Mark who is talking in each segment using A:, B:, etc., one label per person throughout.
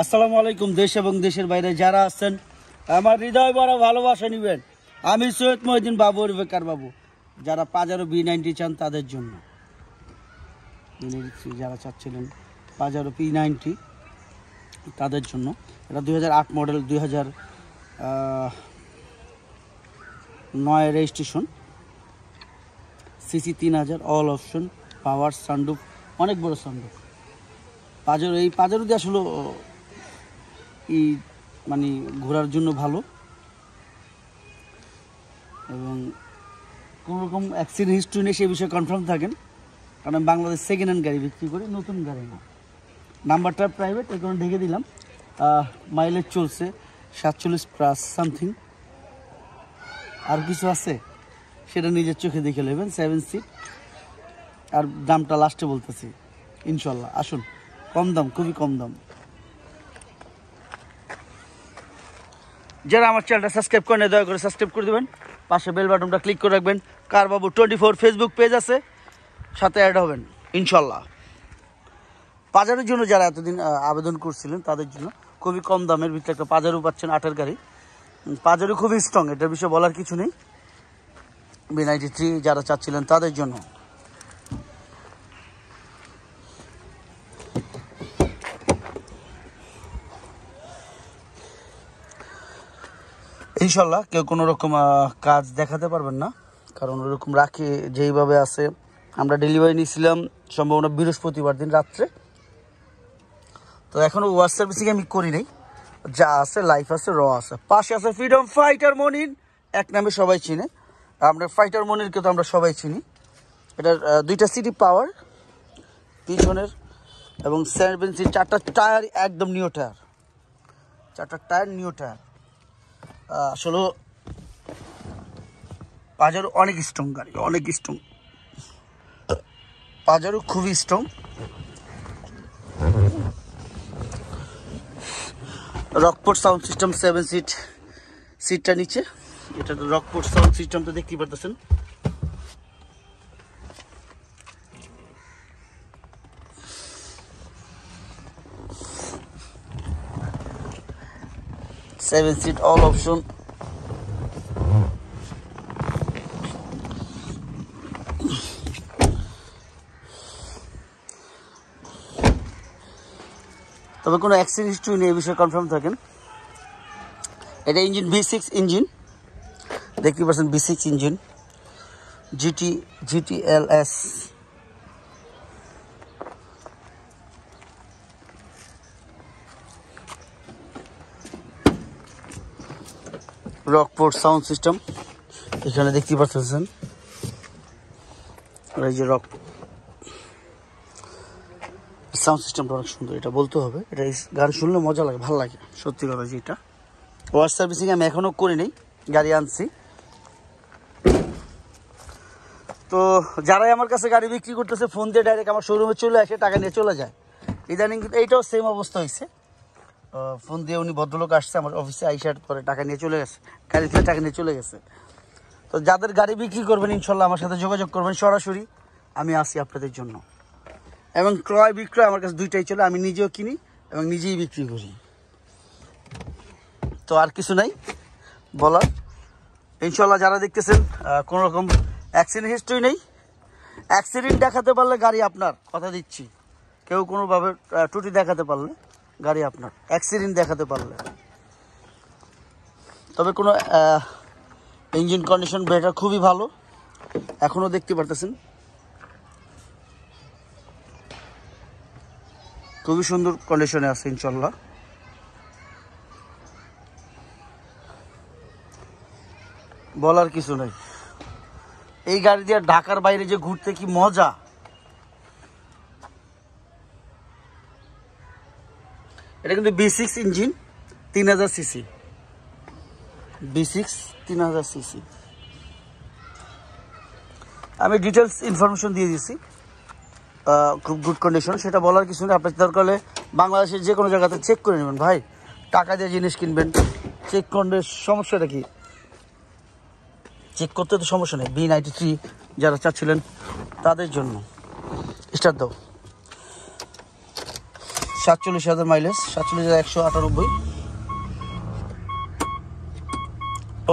A: আসসালামু আলাইকুম। দেশ এবং দেশের বাইরে যারা আছেন আমার হৃদয় ভরা ভালোবাসা নেবেন। আমি সৈয়দ মহিউদ্দিন বাবু বেকার বাবু। যারা পাজারো B90 চান তাদের জন্য, যারা চাচ্ছিলেন পাজারো P90 তাদের জন্য, এটা 2008 model, 2009 registration, CC 3000, all option, power, sunroof, অনেক বড় সানরুফ। পাজারো, এই পাজারো দিয়ে আসলে মানে ঘোরার জন্য ভালো, এবং কোনোরকম অ্যাক্সিডেন্ট হিস্ট্রি নেই সে বিষয়ে কনফার্ম থাকেন, কারণ আমি বাংলাদেশ সেকেন্ড হ্যান্ড গাড়ি বিক্রি করি, নতুন গাড়ি না। নাম্বারটা প্রাইভেট, এই কারণে ঢেকে দিলাম। মাইলেজ চলছে 47+ সামথিং। আর কিছু আছে সেটা নিজের চোখে দেখে নেবেন। 7 সিট, আর দামটা লাস্টে বলতেছি ইনশাল্লাহ। আসুন, কম দাম, খুবই কম দাম। যারা আমার চ্যানেলটা সাবস্ক্রাইব করেন দয়া করে সাবস্ক্রাইব করে দেবেন, পাশে বেল বাটনটা ক্লিক করে রাখবেন। কার বাবু 24 ফেসবুক পেজ আছে, সাথে অ্যাড হবেন ইনশাল্লাহ। পাজারোর জন্য যারা এতদিন আবেদন করছিলেন তাদের জন্য খুবই কম দামের ভিতরে একটা পাজারো পাচ্ছেন, 8-এর গাড়ি। পাজারো খুবই স্ট্রং, এটার বিষয়ে বলার কিছু নেই। B93 যারা চাচ্ছিলেন তাদের জন্য। ইনশাল্লাহ কেউ কোনো রকম কাজ দেখাতে পারবেন না, কারণ ওরকম রাখি যেইভাবে আছে। আমরা ডেলিভারি নিয়েছিলাম সম্ভবত বৃহস্পতিবার দিন রাত্রে, তো এখনও ওয়াশ সার্ভিসিং আমি করি নাই। যা আছে লাইফ আছে, র আছে। পাশে আছে ফ্রিডম ফাইটার মনির, এক নামে সবাই চিনে। আমরা ফাইটার মনিরকে তো আমরা সবাই চিনি। এটার 2টা সিটি পাওয়ার পিছনের, এবং 7 সিট, 4টা টায়ার একদম নিউ টায়ার, 4টা টায়ার নিউ টায়ার। আসলে পাজারো অনেক স্ট্রং গাড়ি, অনেক স্ট্রং। পাজারো খুবই strong. Rockport sound system, 7 seat, সিটটা নিচে। এটা রকপোর্ট সাউন্ড সিস্টেমটা দেখতে পারতেছেন। Seven seat, all option. তবে কোনো অ্যাক্সিডেন্ট হিস্ট্রি নেই, এই বিষয়ে কনফার্ম থাকেন। এটা ইঞ্জিন V6 ইঞ্জিন, দেখতে পাচ্ছেন V6 engine, GTLS। Rockford sound system এখানে দেখতে পাচ্ছেন। এই যে রক সাউন্ড সিস্টেমটা অনেক সুন্দর, এটা বলতে হবে। এটা গান শুনলে মজা লাগে, ভালো লাগে সত্যি কথা। যেটা ওয়াশ সার্ভিসিং আমি এখনও করি নেই, গাড়ি আনছি। তো যারাই আমার কাছে গাড়ি বিক্রি করতেছে ফোন দিয়ে ডাইরেক্ট আমার শোরুমে চলে আসে, টাকা নিয়ে চলে যায়। ইদানিং কিন্তু এইটাও সেম অবস্থা হয়েছে। ফোন দিয়ে উনি ভদ্রলোক আসছে আমার অফিসে, আইসার পরে টাকা নিয়ে চলে গেছে, গাড়ি থেকে টাকা নিয়ে চলে গেছে। তো যাদের গাড়ি বিক্রি করবেন ইনশাল্লাহ আমার সাথে যোগাযোগ করবেন সরাসরি, আমি আসি আপনাদের জন্য। এবং ক্রয় বিক্রয় আমার কাছে দুইটাই চলে, আমি নিজেও কিনি এবং নিজেই বিক্রি করি। তো আর কিছু নাই বলার। ইনশাল্লাহ যারা দেখতেছেন কোনো রকম অ্যাক্সিডেন্ট হিস্ট্রি নেই। অ্যাক্সিডেন্ট দেখাতে পারলে গাড়ি আপনার, কথা দিচ্ছি। কেউ কোনোভাবে ত্রুটি দেখাতে পারলে গাড়ি আপনার, অ্যাক্সিডেন্ট দেখাতে পারলে। তবে কোনো ইঞ্জিন কন্ডিশন ব্রেটার খুবই ভালো, এখনও দেখতে পারতেছেন। খুবই সুন্দর কন্ডিশনে আছে ইনশাল্লাহ। বলার কিছু নাই। এই গাড়ি দিয়ে ঢাকার বাইরে যে ঘুরতে কি মজা। এটা কিন্তু V6 engine, 3000 CC, V6 3000 CC. আমি ডিটেলস ইনফরমেশন দিয়ে দিচ্ছি, খুব গুড কন্ডিশন, সেটা বলার কিছু নেই। আপনার দরকার হলে বাংলাদেশের যে কোনো জায়গাতে চেক করে নেবেন ভাই। টাকা দিয়ে জিনিস কিনবেন, চেক করলে সমস্যাটা কি? চেক করতে তো সমস্যা নেই। B93 যারা চাচ্ছিলেন তাদের জন্য। স্টার্ট দাও। 47,000 মাইলেজ, 47,198।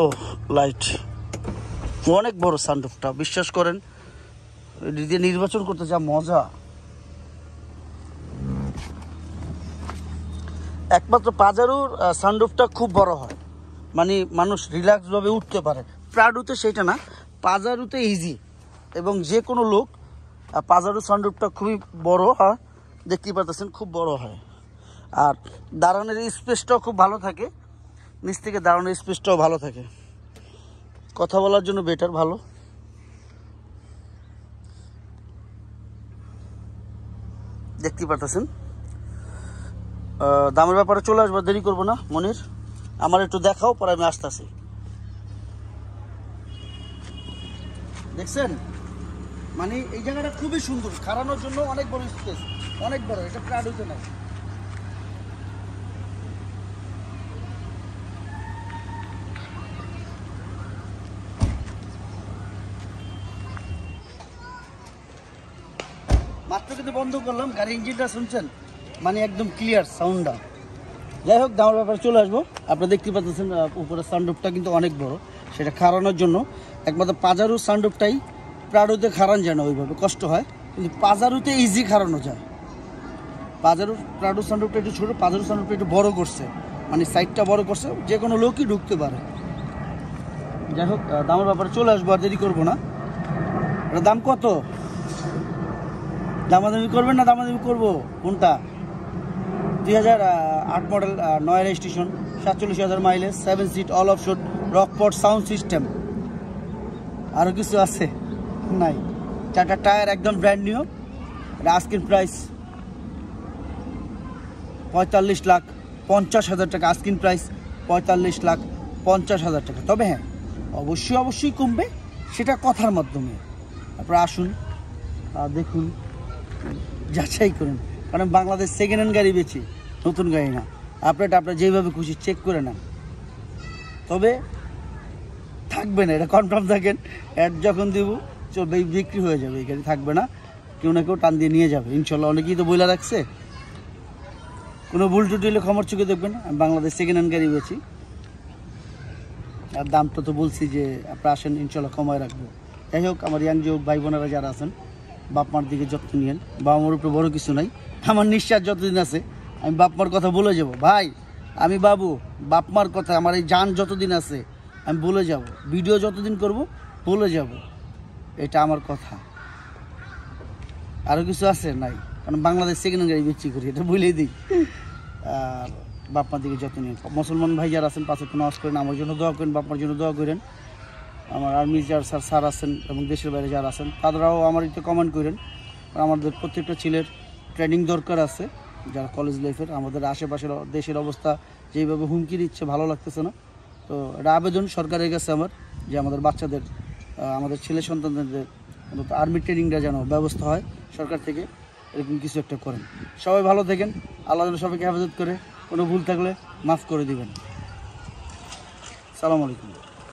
A: ও লাইট, অনেক বড় সানরুফটা, বিশ্বাস করেন এটি দিয়ে নির্বাচন করতে যা মজা। একমাত্র পাজারোর সানরুফটা খুব বড় হয়, মানে মানুষ রিল্যাক্সভাবে উঠতে পারে। প্রাডুতে সেটা না, পাজারোতে ইজি, এবং যে কোনো লোক পাজারো সানরুফটা খুবই বড় হয়, দেখতেই পাচ্ছেন খুব বড় হয়। আর দাঁড়ানোর স্পেসটাও খুব ভালো থাকে, নিচ থেকে দাঁড়ানোর স্পেসটাও ভালো থাকে, কথা বলার জন্য বেটার, ভালো। দেখতেই পাচ্ছেন। দামের ব্যাপারে চলে আসবো, দেরি করবো না। মনির, আমার একটু দেখাও, পরে আমি আসতেছি। দেখছেন, মানে এই জায়গাটা খুবই সুন্দর, খাড়ানোর জন্য অনেক বড় স্পেস, অনেক বড়। এটা প্রাডুতে নাই। মাত্র কিন্তু বন্ধ করলাম, গাড়ির ইঞ্জিনটা শুনছেন, মানে একদম ক্লিয়ার সাউন্ডটা। যাই হোক, দামের ব্যাপারে চলে আসবো। আপনারা দেখতে পাচ্ছেন উপরে সানরুফটা কিন্তু অনেক বড়, সেটা খাড়ানোর জন্য। একমাত্র পাজারো সানরুফটাই প্রাডুতে খাড়ান যায় না, ওইভাবে কষ্ট হয়, কিন্তু পাজারোতে ইজি খাড়ানো যায়। পাজারো প্রাডু সানরুফটা একটু ছোটো, পাজারো সানরুফটা একটু বড় করছে, মানে সাইডটা বড় করছে, যে কোনো লোকই ঢুকতে পারে। যাই হোক, দামের ব্যাপারে চলে আসবো, আর দেরি করবো না। এটার দাম কত? দামাদামি করবেন না? দামাদামি করবো। কোনটা? 2008 মডেল, 9 রেজিস্ট্রেশন, 47,000 মাইলেজ, 7 সিট, অল অফ শোট, রকপট সাউন্ড সিস্টেম। আরও কিছু আছে? নাই। 4টা টায়ার একদম ব্র্যান্ড নিউ। এটা আস্কিং প্রাইস 45,50,000 টাকা। আস্কিং প্রাইস 45,50,000 টাকা। তবে হ্যাঁ, অবশ্যই কমবে, সেটা কথার মাধ্যমে। আপনারা আসুন, দেখুন, যাচাই করুন, কারণ বাংলাদেশ সেকেন্ড হ্যান্ড গাড়ি বেচি, নতুন গাড়ি না। আপনারা যেভাবে খুশি চেক করে নেন, তবে থাকবে না, এটা কনফার্ম থাকেন। অ্যাড যখন দিব চলবে, বিক্রি হয়ে যাবে, এই গাড়ি থাকবে না, কেউ না কেউ টান দিয়ে নিয়ে যাবে ইনশাল্লাহ। অনেকেই তো বইলা রাখছে, কোনো ভুল টুটি হলে ক্ষমার চোখে দেখবেন। আমি বাংলাদেশ সেকেন্ড হ্যান্ড গাড়ি বেচি, আর দামটা তো বলছি যে আপনারা আসেন, ইনশাল্লাহ কমায় রাখবো। যাই হোক, আমার ইয়াং যে ভাই বোনেরা যারা আছেন, বাপ মার দিকে যত্ন নিয়েন। বাবা মার উপরে বড় কিছু নাই, আমার নিঃশ্বাস যতদিন আছে আমি বাপ মার কথা বলে যাব। ভাই, আমি বাবু, বাপ মার কথা, আমার এই জান যতদিন আছে আমি বলে যাব, ভিডিও যতদিন করব বলে যাব, এটা আমার কথা। আরও কিছু আছে? নাই, কারণ বাংলাদেশ সেকেন্ড হ্যান্ড গাড়ি বিক্রি করি, এটা বলেই দিই। আর বাপ মার দিকে যত্ন নিন। মুসলমান ভাই যারা আছেন, 5 ওয়াক্ত নামাজ করেন, আমার জন্য দোয়া করেন, বাপ মার জন্য দোয়া করেন। আমার আর্মি যার স্যার আছেন এবং দেশের বাইরে যারা আছেন, তারাও আমার একটু কমেন্ট করেন। আমাদের প্রত্যেকটা ছেলের ট্রেনিং দরকার আছে, যারা কলেজ লাইফের। আমাদের আশেপাশের দেশের অবস্থা যেইভাবে হুমকি দিচ্ছে, ভালো লাগতেছে না। তো এটা আবেদন সরকারের কাছে আমার, যে আমাদের বাচ্চাদের, আমাদের ছেলে সন্তানদের আর্মি ট্রেনিংটা যেন ব্যবস্থা হয় সরকার থেকে, এরকম কিছু একটা করেন। সবাই ভালো থাকেন, আল্লাহ যেন সবাইকে হেফাজত করে। কোনো ভুল থাকলে মাফ করে দিবেন। সালাম আলাইকুম।